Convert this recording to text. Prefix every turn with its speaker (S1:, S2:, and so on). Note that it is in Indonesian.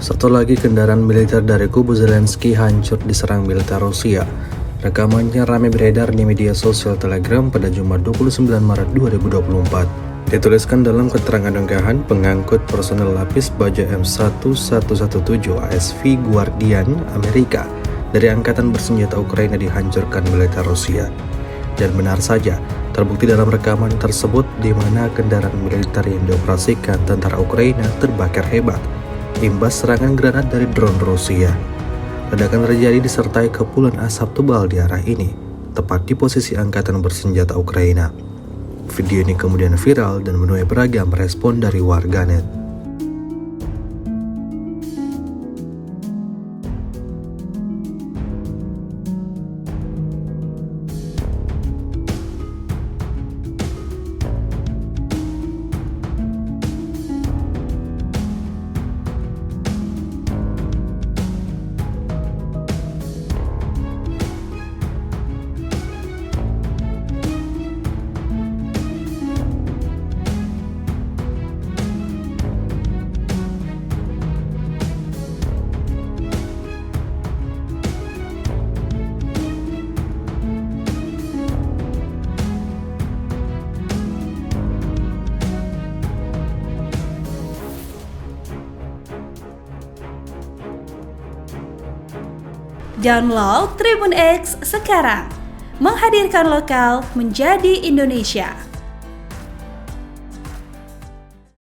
S1: Satu lagi kendaraan militer dari kubu Zelensky hancur diserang militer Rusia. Rekamannya ramai beredar di media sosial Telegram pada Jumat 29 Maret 2024. Dituliskan dalam keterangan unggahan pengangkut personel lapis baja M1117 ASV Guardian Amerika dari Angkatan Bersenjata Ukraina dihancurkan militer Rusia. Dan benar saja, terbukti dalam rekaman tersebut di mana kendaraan militer yang dioperasikan tentara Ukraina terbakar hebat imbas serangan granat dari drone Rusia. Ledakan terjadi disertai kepulan asap tebal di arah ini, tepat di posisi Angkatan Bersenjata Ukraina. Video ini kemudian viral dan menuai beragam respon dari warganet.
S2: Download Tribun X sekarang, menghadirkan lokal menjadi Indonesia.